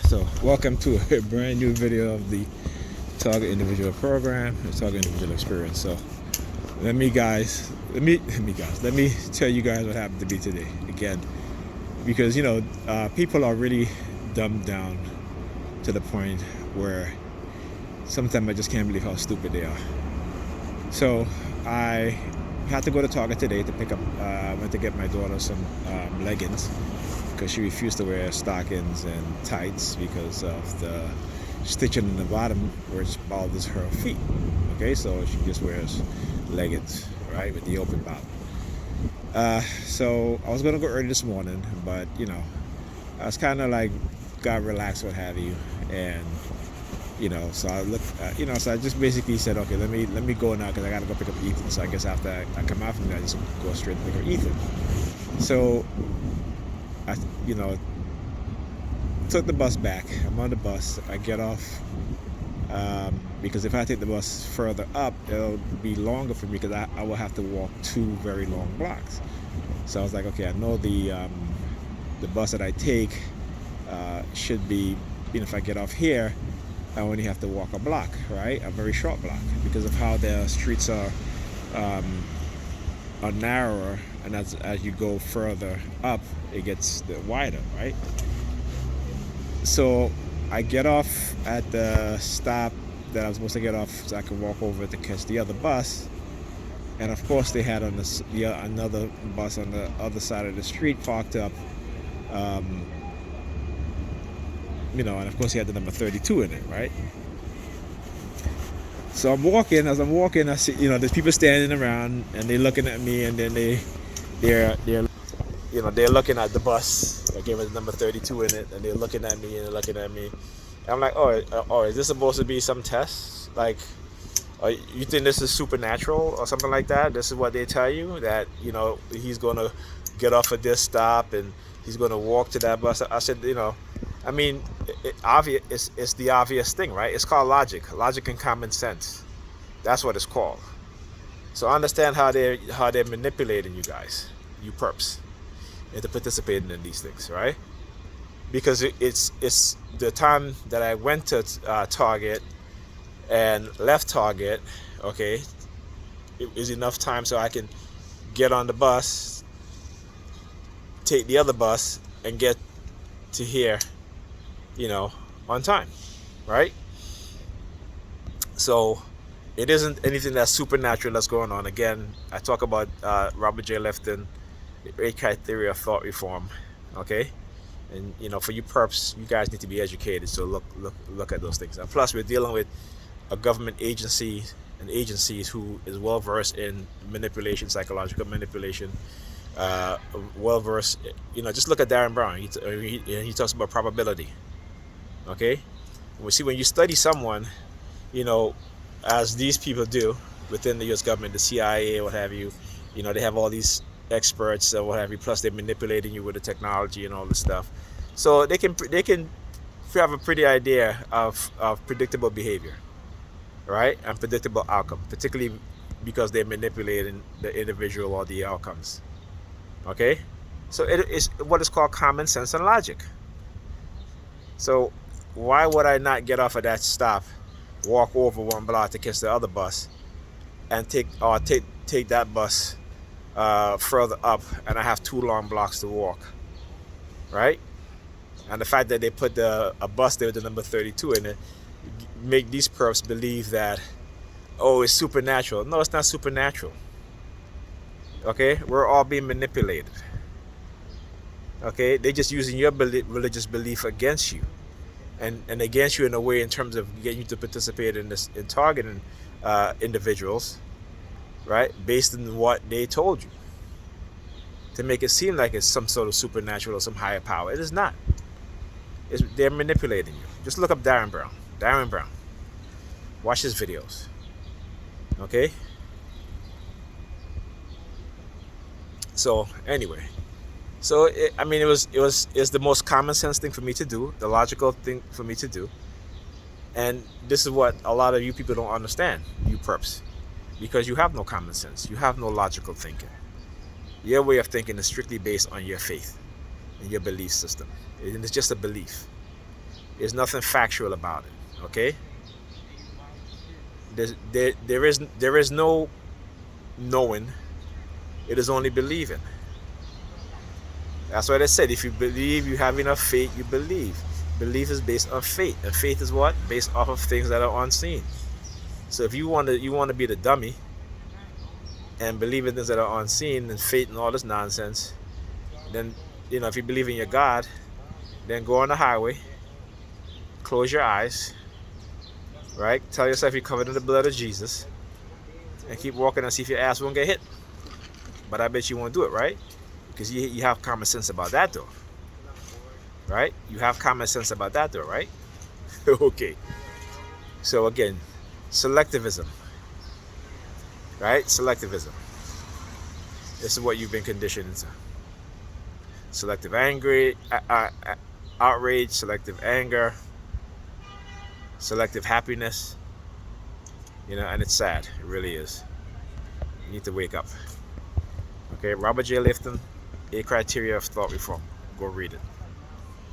So welcome to a brand new video of the Target Individual Program, the Target Individual Experience. So let me tell you guys what happened to me today again, because people are really dumbed down to the point where sometimes I just can't believe how stupid they are. So I had to go to Target today to pick up. I went to get my daughter some leggings, because she refused to wear stockings and tights because of the stitching in the bottom, which bothers her feet. Okay, so she just wears leggings, right, with the open bottom. So I was gonna go early this morning, but I was kind of like got relaxed, what have you, and so I looked, so I just basically said, okay, let me go now because I gotta go pick up Ethan. So I guess after I come out from there, I just go straight to pick up Ethan. So I took the bus back. I'm on the bus. I get off because if I take the bus further up, it'll be longer for me because I will have to walk 2 very long blocks. So I was like, okay, I know the bus that I take should be, if I get off here, I only have to walk a block, right? A very short block, because of how the streets are narrower, and as you go further up, it gets wider, right? So I get off at the stop that I was supposed to get off so I could walk over to catch the other bus. And of course they had another bus on the other side of the street parked up, and of course he had the number 32 in it, right? So I'm walking. As I'm walking, I see there's people standing around and they're looking at me, and then they're looking at the bus that gave us number 32 in it, and they're looking at me and they're looking at me. And I'm like, oh, is this supposed to be some test? Like, you think this is supernatural or something like that? This is what they tell you, that he's gonna get off at this stop and he's gonna walk to that bus. I said, it's the obvious thing, right? It's called logic and common sense. That's what it's called. So understand how they're manipulating you guys, you perps, into participating in these things, right? Because it's the time that I went to Target and left Target, okay, it is enough time so I can get on the bus, take the other bus, and get to here, on time, right? So it isn't anything that's supernatural that's going on. Again, I talk about Robert J. Lifton, the 8 criteria of thought reform, okay? And for you perps, you guys need to be educated, so look at those things. And plus, we're dealing with a government agency and agencies who is well versed in manipulation, psychological manipulation, well versed. Just look at Darren Brown. He talks about probability. Okay, we see when you study someone, as these people do within the U.S. government, the CIA, what have you, they have all these experts or what have you. Plus, they're manipulating you with the technology and all this stuff, so they can have a pretty idea of predictable behavior, right, and predictable outcome, particularly because they're manipulating the individual or the outcomes. Okay, so it is what is called common sense and logic. So why would I not get off at that stop, walk over 1 block to catch the other bus, and take that bus further up, and I have 2 long blocks to walk, right? And the fact that they put a bus there with the number 32 in it make these perps believe that, it's supernatural. No, it's not supernatural. Okay, we're all being manipulated. Okay, they're just using your religious belief against you, and against you in a way in terms of getting you to participate in targeting individuals, right, based on what they told you, to make it seem like it's some sort of supernatural or some higher power. It is not. They're manipulating you. Just look up Darren Brown. Watch his videos. Okay. So anyway, it's the most common sense thing for me to do, the logical thing for me to do, and this is what a lot of you people don't understand, you perps, because you have no common sense, you have no logical thinking. Your way of thinking is strictly based on your faith and your belief system, and it's just a belief. There's nothing factual about it. Okay. There is no knowing. It is only believing. That's why they said if you believe, you have enough faith, you believe. Belief is based on faith, and faith is what? Based off of things that are unseen. So if you want to be the dummy and believe in things that are unseen and faith and all this nonsense, then if you believe in your God, then go on the highway, close your eyes, right? Tell yourself you're covered in the blood of Jesus, and keep walking and see if your ass won't get hit. But I bet you won't do it, right? Because you have common sense about that, though, right? You have common sense about that, though, right? Okay. So again, selectivism, right? Selectivism. This is what you've been conditioned into. Selective outrage, selective anger, selective happiness. And it's sad. It really is. You need to wake up. Okay, Robert J. Lifton, A Criteria of Thought Reform. Go read it.